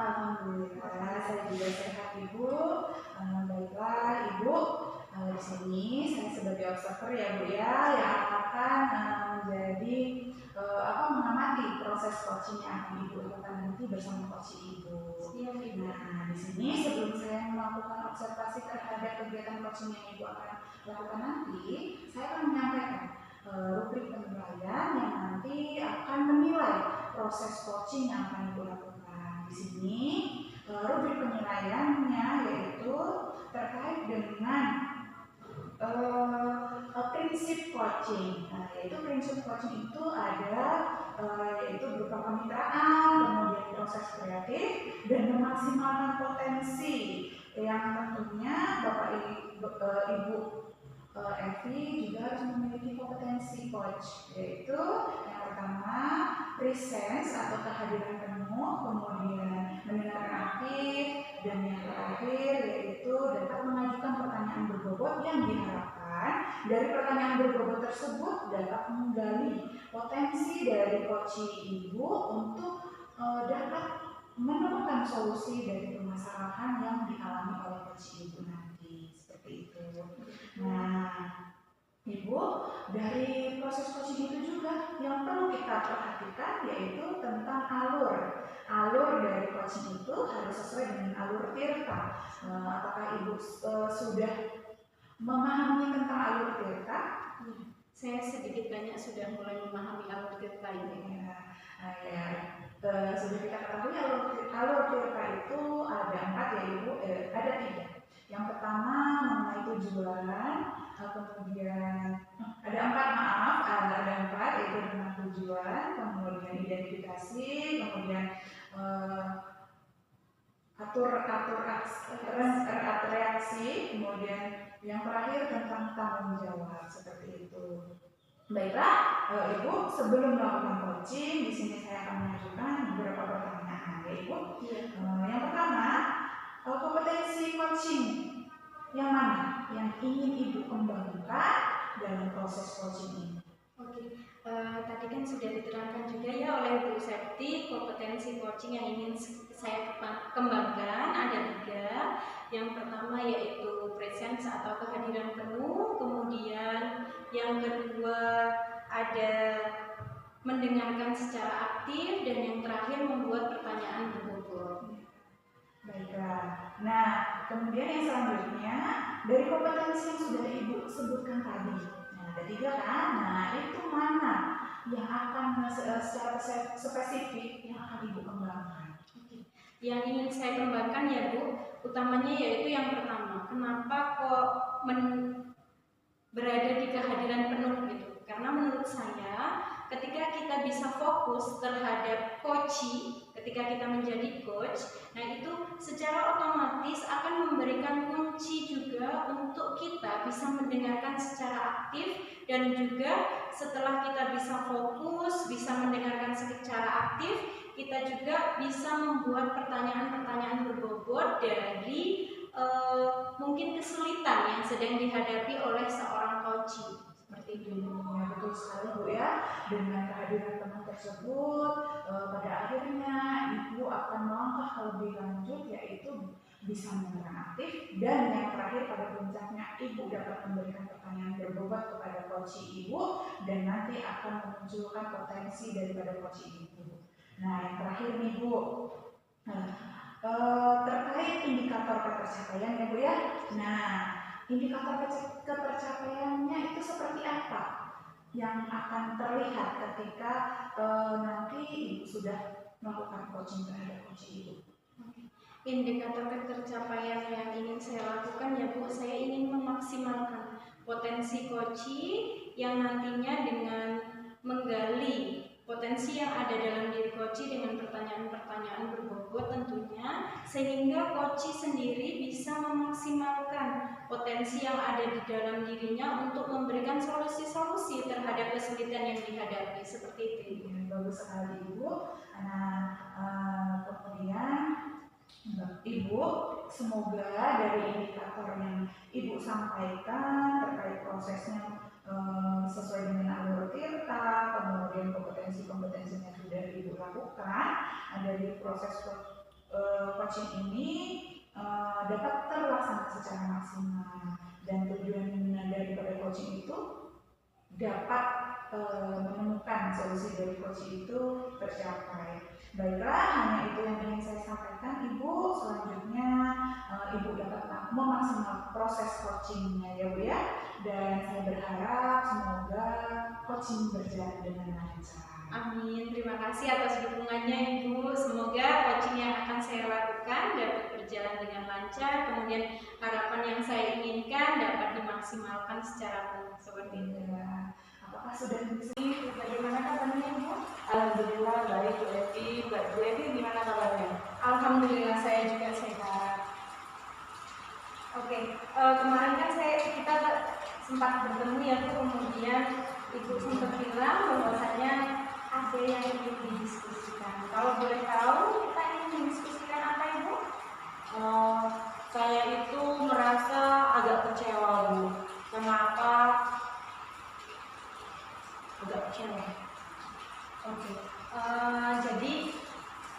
Alhamdulillah, saya juga sehat Ibu. Baiklah Ibu, di sini saya sebagai observer ya Bu ya, yang akan menjadi mengamati proses coaching yang akan Ibu lakukan nanti bersama coach Ibu. Nah, di sini sebelum saya melakukan observasi terhadap kegiatan coaching yang Ibu akan lakukan nanti, saya akan menyampaikan rubrik penilaian yang nanti akan menilai proses coaching yang akan Ibu lakukan. Di sini rubrik penilaiannya yaitu terkait dengan prinsip coaching. Nah, yaitu prinsip coaching itu ada yaitu berupa kemitraan, kemudian proses kreatif dan memaksimalkan potensi yang tentunya Bapak Ibu Evi juga harus memiliki kompetensi coach, yaitu yang pertama presence atau kehadiran penuh, kemudian mendengarkan aktif, dan yang terakhir yaitu dapat mengajukan pertanyaan berbobot yang diharapkan dari pertanyaan berbobot tersebut dapat menggali potensi dari coach Ibu untuk dapat menemukan solusi dari permasalahan yang dialami oleh coach Ibu nanti, seperti itu. Nah, Ibu, dari proses coaching itu juga yang perlu kita perhatikan yaitu tentang alur dari coaching itu harus sesuai dengan alur Tirta. Apakah Ibu sudah memahami tentang alur Tirta? Saya sedikit banyak sudah mulai memahami alur Tirta ini. Sudah kita ketahui alur Tirta itu ada 4 ya Ibu, ada 3. Yang pertama mengenai tujuan, kemudian ada 4 yaitu tentang tujuan, kemudian identifikasi, kemudian atur reaksi, kemudian yang terakhir tentang tanggung jawab, seperti itu. Baiklah, Ibu, sebelum melakukan coaching, di sini saya akan mengajukan beberapa pertanyaan, ya Ibu. Yang pertama, kompetensi coaching yang mana yang ingin Ibu kembangkan dalam proses coaching ini? Oke, tadi kan sudah diterangkan juga ya oleh Bu Septi, kompetensi coaching yang ingin saya kembangkan ada 3. Yang pertama yaitu presence atau kehadiran penuh, kemudian yang kedua ada mendengarkan secara aktif, dan yang terakhir membuat pertanyaan berbobot. Baiklah. Nah, kemudian yang selanjutnya dari kompetensi yang sudah Ibu sebutkan tadi. Nah, ada 3 kan? Nah, itu mana yang akan secara spesifik yang akan Ibu kembangkan? Yang ingin saya kembangkan ya Bu, utamanya yaitu yang pertama, kenapa kok berada di kehadiran penuh gitu? Karena menurut saya ketika kita bisa fokus terhadap coaching, ketika kita menjadi coach, nah itu secara otomatis akan memberikan kunci juga untuk kita bisa mendengarkan secara aktif, dan juga setelah kita bisa fokus, bisa mendengarkan secara aktif, kita juga bisa membuat pertanyaan-pertanyaan berbobot dari mungkin kesulitan yang sedang dihadapi oleh seorang coach. Seperti itu. Ya, betul sekali Bu ya. Dengan kehadiran teman tersebut, pada akhirnya Ibu akan melangkah lebih lanjut, yaitu bisa mendengarkan aktif, dan yang terakhir pada puncaknya Ibu dapat memberikan pertanyaan berbobot kepada coach Ibu, dan nanti akan memunculkan potensi daripada coach Ibu. Nah, yang terakhir nih Bu, terkait indikator ketercapaian ya Bu ya. Nah, indikator ketercapaiannya itu seperti apa yang akan terlihat ketika nanti Ibu sudah melakukan coaching terhadap coach Ibu? Indikator ketercapaian yang ingin saya lakukan ya Bu, saya ingin memaksimalkan potensi coaching yang nantinya dengan menggali potensi yang ada dalam diri coach dengan pertanyaan-pertanyaan berbobot tentunya, sehingga coach sendiri bisa memaksimalkan potensi yang ada di dalam dirinya untuk memberikan solusi-solusi terhadap kesulitan yang dihadapi, seperti itu. Bagus sekali Ibu. Nah, kemudian Ibu, semoga dari indikator yang Ibu sampaikan terkait prosesnya sesuai dengan alur Tirta, kemudian kompetensi-kompetensi yang sudah Ibu lakukan, dari proses coaching ini dapat terlaksana secara maksimal, dan tujuan daripada coaching itu dapat menemukan solusi dari coaching itu tercapai. Baiklah, hanya itu yang ingin saya sampaikan, Ibu. Selanjutnya Ibu dapat memaksimalkan proses coachingnya ya Bu ya. Dan saya berharap semoga coaching berjalan dengan lancar. Amin. Terima kasih atas dukungannya Ibu. Semoga coaching yang akan saya lakukan dapat berjalan dengan lancar. Kemudian harapan yang saya inginkan dapat dimaksimalkan secara penuh seperti itu. Apakah sudah bisa? Bagaimana kabarnya Ibu? Alhamdulillah baik Bu Evi. Bu Evi gimana kabarnya? Alhamdulillah saya juga sehat. Oke, kemarin kan kita sempat bertemu ya Bu, kemudian Ibu sempat bilang bahwasanya ada yang ingin didiskusikan. Kalau boleh tahu kita ingin mendiskusikan apa Ibu? Saya itu merasa agak kecewa Bu. Kenapa agak kecewa? Oke, jadi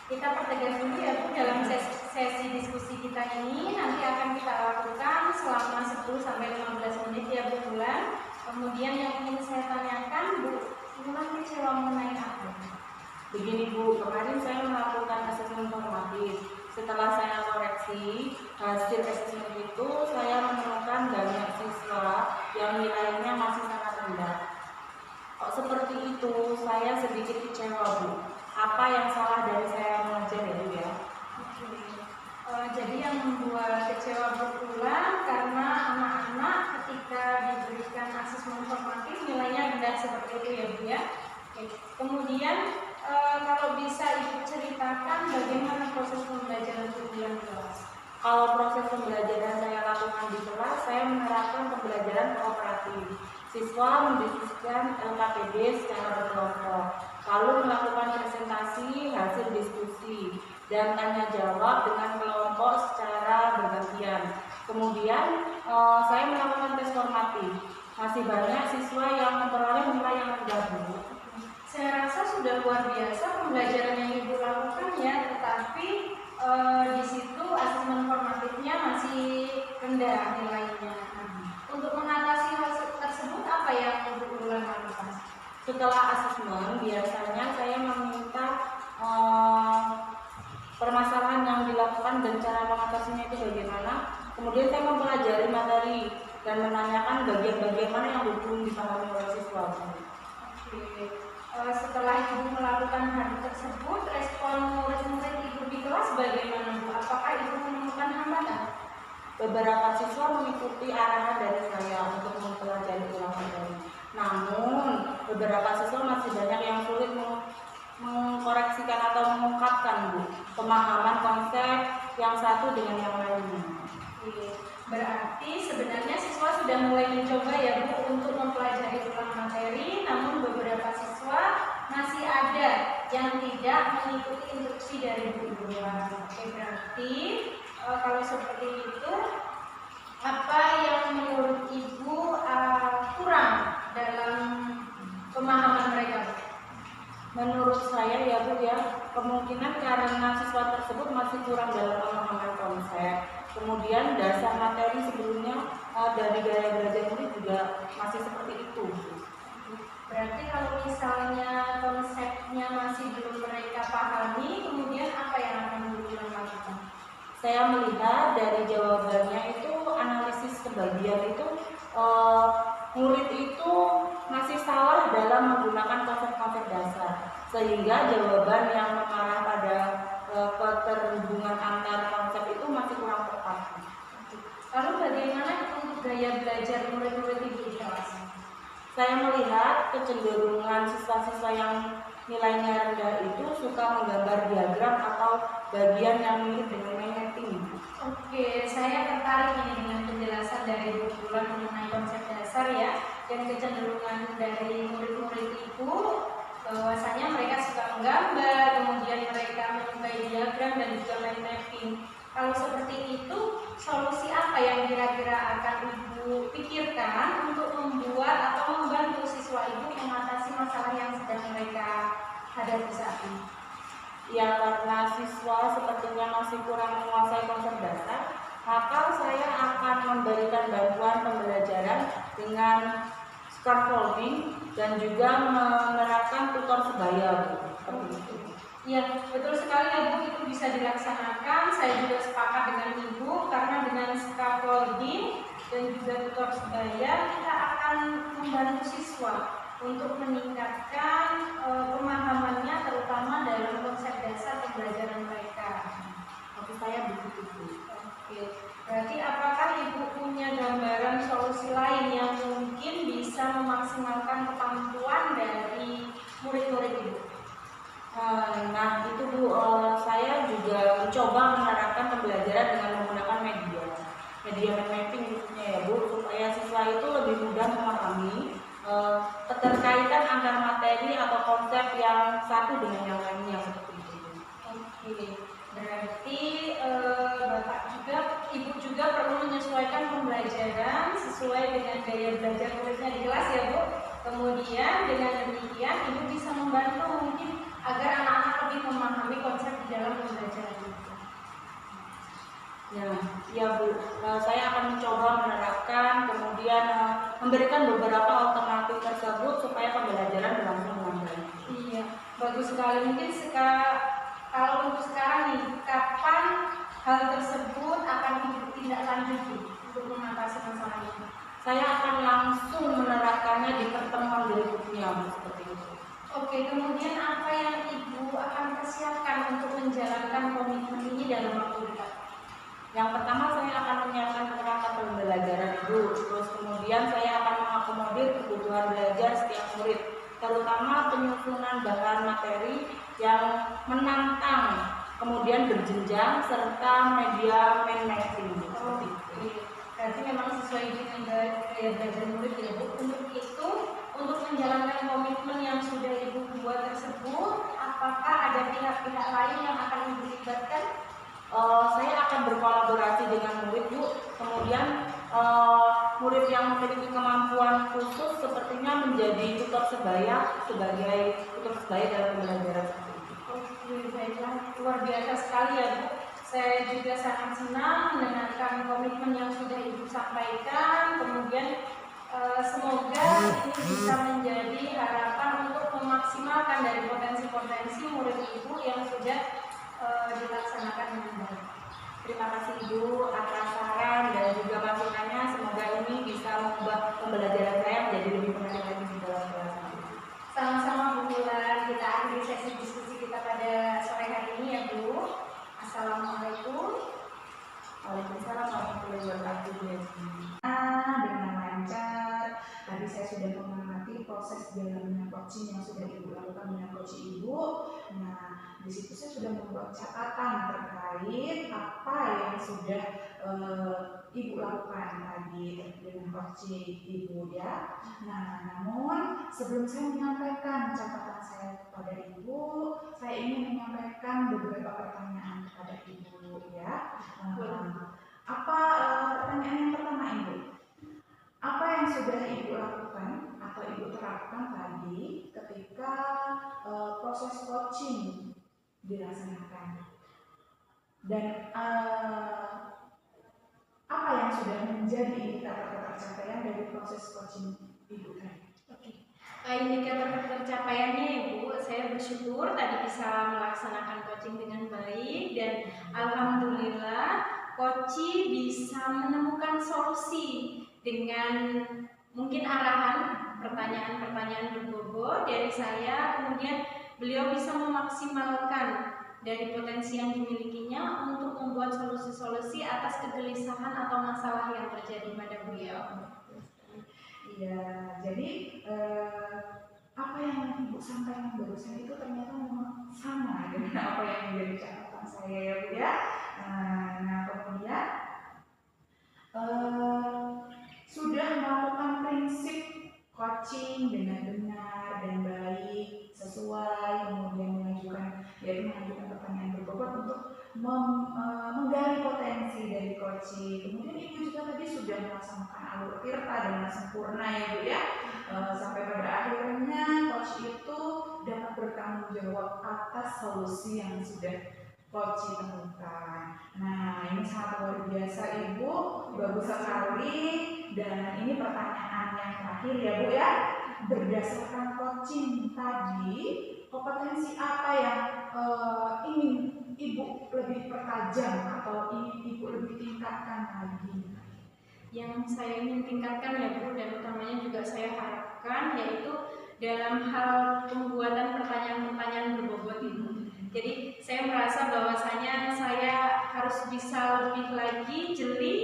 kita pertegas dulu ya Bu, dalam sesi diskusi kita ini nanti akan kita lakukan selama 10-15 menit ya Bu Bulan. Kemudian yang ingin saya tanyakan Bu Bulan kecewa mengenai apa? Begini Bu, kemarin saya melakukan asesmen formatif. Setelah saya koreksi hasil asesmen itu, saya menemukan banyak siswa yang nilainya masih sangat rendah. Kok seperti itu, saya sedikit kecewa Bu. Apa yang salah dari saya mengajar ya Bu ya? Oke. Jadi yang membuat kecewa berulang karena anak-anak ketika diberikan asesmen formatif nilainya rendah seperti itu ya Bu ya. Oke. Kemudian kalau bisa Ibu ceritakan bagaimana proses pembelajaran Bu Bulan di kelas? Kalau proses pembelajaran saya lakukan di kelas, saya menerapkan pembelajaran kooperatif. Siswa mendiskusikan LKPD secara berkelompok, lalu melakukan presentasi hasil diskusi dan tanya jawab dengan kelompok secara bergantian. Kemudian saya melakukan tes formatif. Masih banyak siswa yang memperoleh nilai yang rendah Bu. Saya rasa sudah luar biasa pembelajaran yang Ibu lakukan ya, tetapi di situ asesmen formatifnya masih rendah nilainya. Untuk mengatasi hal tersebut apa yang Ibu Bulan lakukan? Setelah asesmen, biasanya saya meminta permasalahan yang dilakukan dan cara mengatasinya itu bagaimana. Kemudian saya mempelajari materi dan menanyakan bagian-bagian mana yang belum dipahami oleh siswa. Oke. Setelah Ibu melakukan hal tersebut, respon murid-murid Ibu di kelas bagaimana Bu? Apakah Ibu menemukan hambatan? Beberapa siswa mengikuti arahan dari saya untuk mempelajari ulang materi. Namun, beberapa siswa masih banyak yang sulit mengkoreksikan atau mengungkapkan Bu pemahaman konsep yang satu dengan yang lainnya. Berarti sebenarnya siswa sudah mulai mencoba ya Bu untuk mempelajari ulang materi, namun beberapa siswa masih ada yang tidak mengikuti instruksi dari Bu Bulan. Oke, berarti kalau seperti itu, apa yang menurut Ibu kurang dalam pemahaman mereka? Menurut saya ya Bu ya, kemungkinan karena siswa tersebut masih kurang dalam pemahaman konsep. Kemudian dasar materi sebelumnya dari gaya belajar murid juga masih seperti itu. Berarti kalau misalnya konsepnya masih belum mereka pahami, kemudian apa yang akan Ibu lakukan? Saya melihat dari jawabannya itu analisis kebagian itu murid itu masih salah dalam menggunakan konsep-konsep dasar, sehingga jawaban yang mengarah pada keterhubungan antar konsep itu masih kurang tepat. Lalu bagaimana untuk gaya belajar murid-murid Ibu di kelas? Saya melihat kecenderungan siswa-siswa yang nilainya rendah itu suka menggambar diagram atau bagian yang mirip dengan mapping. Oke, saya tertarik ini dengan penjelasan dari Bu Bulan mengenai konsep dasar ya, dan kecenderungan dari murid-murid Ibu bahwasanya mereka suka menggambar, kemudian mereka menyukai diagram dan juga mind mapping. Kalau seperti itu, solusi apa yang kira-kira akan Ibu pikirkan untuk membuat atau membantu siswa Ibu mengatasi masalah yang sedang mereka hadapi saat ini? Ya, karena siswa sepertinya masih kurang menguasai konsep dasar, maka saya akan memberikan bantuan pembelajaran dengan scaffolding dan juga menerapkan tutor sebaya, Bu. Seperti itu. Iya, betul sekali ya Bu, itu bisa dilaksanakan. Saya juga sepakat dengan Ibu karena dengan scaffolding dan juga tutor sebaya kita akan membantu siswa untuk meningkatkan pemahamannya terutama dalam konsep dasar pembelajaran mereka. Maksud saya begitu, Bu. Oke, berarti apakah Ibu punya gambaran solusi lain yang mungkin bisa memaksimalkan kemampuan dari murid-murid Ibu? Nah, itu Bu, saya juga mencoba menerapkan pembelajaran dengan menggunakan media mapping khususnya ya Bu, supaya siswa itu lebih mudah memahami keterkaitan antar materi atau konsep yang satu dengan yang lainnya seperti itu. Oke, berarti Bapak juga, Ibu juga perlu menyesuaikan pembelajaran sesuai dengan gaya belajar muridnya di kelas ya Bu. Kemudian dengan demikian Ibu bisa membantu mungkin agar anak-anak lebih memahami konsep di dalam pembelajaran itu. Ya Bu, saya akan mencoba menerapkan, kemudian memberikan beberapa alternatif tersebut supaya pembelajaran berlangsung dengan baik. Iya, bagus sekali. Mungkin kalau untuk sekarang nih, kapan hal tersebut akan ditindaklanjuti untuk mengatasi masalah ini? Saya akan langsung menerapkannya di pertemuan berikutnya, Bu, seperti itu. Oke, kemudian apa yang Ibu akan persiapkan untuk menjalankan komitmen ini dalam waktu dekat? Yang pertama, saya akan menyiapkan perangkat pembelajaran Ibu. Terus kemudian saya akan mengakomodir kebutuhan belajar setiap murid, terutama penyusunan bahan materi yang menantang, kemudian berjenjang, serta media mind mapping. Oke, berarti memang sesuai dengan gaya belajar murid ya Bu. Untuk itu, untuk menjalankan komitmen yang sudah Ibu buat tersebut, apakah ada pihak-pihak lain yang akan Ibu libatkan? Saya akan berkolaborasi dengan murid Bu. Kemudian murid yang memiliki kemampuan khusus sepertinya menjadi tutor sebaya sebagai tutor sebaya dalam pembelajaran seperti itu. Oke, baiklah, luar biasa sekali ya Bu. Saya juga sangat senang mendengarkan komitmen yang sudah Ibu sampaikan. Kemudian semoga ini bisa menjadi harapan untuk memaksimalkan dari potensi-potensi murid Ibu yang sudah dilaksanakan dengan baik. Terima kasih Ibu atas saran dan juga masukannya. Semoga ini bisa membuat pembelajaran saya menjadi lebih menarik lagi di dalam kelas. Sama-sama Bu Wulan, kita akhiri sesi diskusi kita pada sore hari ini ya Bu. Assalamualaikum. Waalaikumsalam warahmatullahi wabarakatuh. Dengan lancar. Tadi saya sudah mengamati proses jalannya coaching yang sudah Ibu lakukan dengan coach Ibu. Nah, di situ saya sudah membuat catatan terkait apa yang sudah Ibu lakukan tadi dengan coaching Ibu ya. Nah, namun sebelum saya menyampaikan catatan saya kepada Ibu, saya ingin menyampaikan beberapa pertanyaan kepada Ibu ya. Apa pertanyaan yang pertama Ibu? Apa yang sudah Ibu lakukan atau Ibu terapkan tadi ketika proses coaching dilaksanakan? Dan apa yang sudah menjadi indikator ketercapaian dari proses coaching Ibu tadi? Oke. Indikator pencapaiannya Ibu, saya bersyukur tadi bisa melaksanakan coaching dengan baik dan alhamdulillah coach bisa menemukan solusi dengan mungkin arahan pertanyaan-pertanyaan berbobot dari saya, kemudian beliau bisa memaksimalkan dari potensi yang dimilikinya untuk membuat solusi-solusi atas kegelisahan atau masalah yang terjadi pada beliau. Iya, jadi apa yang Ibu sampaikan barusan itu ternyata memang sama dengan apa yang menjadi catatan saya ya Bu ya. Nah kemudian sudah melakukan prinsip coaching dengan benar dan baik sesuai, kemudian mengajukan pertanyaan berbobot untuk menggali potensi dari coaching. Kemudian Ibu juga tadi sudah melaksanakan alur tirta dengan sempurna ya Bu ya. Sampai pada akhirnya coach itu dapat bertanggung jawab atas solusi yang sudah Coach temukan. Nah, ini sangat luar biasa Ibu, bagus sekali. Dan ini pertanyaan yang terakhir ya Bu ya. Berdasarkan coaching tadi, kompetensi apa yang ingin Ibu lebih pertajam atau ingin Ibu lebih tingkatkan lagi? Yang saya ingin tingkatkan ya Bu, dan utamanya juga saya harapkan yaitu dalam hal pembuatan pertanyaan-pertanyaan berbobot itu. Jadi saya merasa bahwasanya saya harus bisa lebih lagi jeli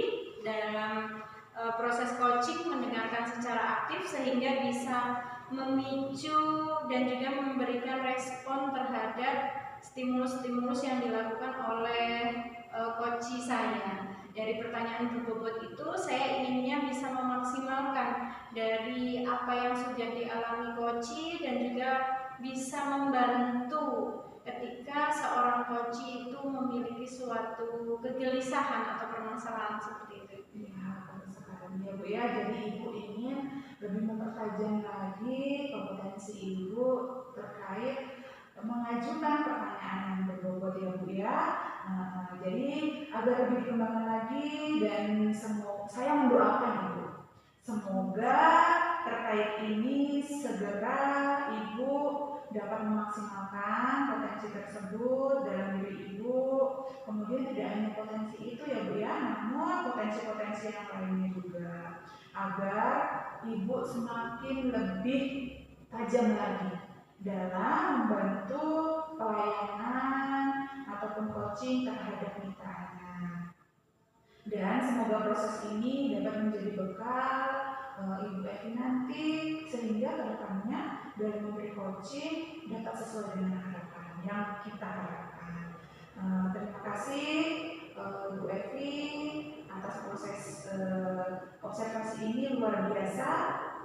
dalam proses coaching, mendengarkan secara aktif sehingga bisa memicu dan juga memberikan respon terhadap stimulus-stimulus yang dilakukan oleh coach saya. Dari pertanyaan berbobot itu saya inginnya bisa memaksimalkan dari apa yang sudah dialami coach dan juga bisa membantu ketika seorang coach itu memiliki suatu kegelisahan atau permasalahan seperti itu. Ya, sekarang ya Bu ya, jadi Ibu ingin lebih mempertajam lagi kompetensi Ibu terkait mengajukan pertanyaan yang berbobot ya Bu ya. Jadi agar lebih dikembangkan lagi dan saya mendoakan Ibu, semoga terkait ini segera Ibu dapat memaksimalkan potensi tersebut dalam diri Ibu. Kemudian tidak hanya potensi itu ya Bu ya, namun potensi-potensi yang lainnya juga, agar Ibu semakin lebih tajam lagi dalam membantu pelayanan ataupun coaching terhadap mitranya. Dan semoga proses ini dapat menjadi bekal Ibu Evi nanti sehingga kedepannya dari memberi coaching dapat sesuai dengan harapan yang kita harapkan. Terima kasih Bu Evi atas proses observasi ini luar biasa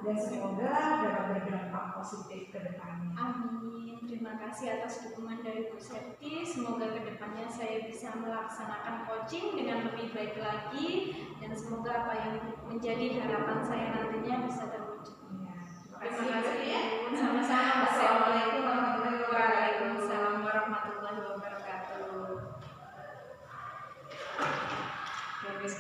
dan semoga dapat berdampak positif ke depannya. Amin. Terima kasih atas dukungan dari Bu Septi. Semoga kedepannya saya bisa melaksanakan coaching dengan lebih baik lagi dan semoga apa yang menjadi harapan saya nantinya bisa terwujud. Ya, Terima kasih ya. Sama-sama. Assalamualaikum warahmatullahi wabarakatuh. Waalaikumsalam warahmatullahi wabarakatuh. Bagus,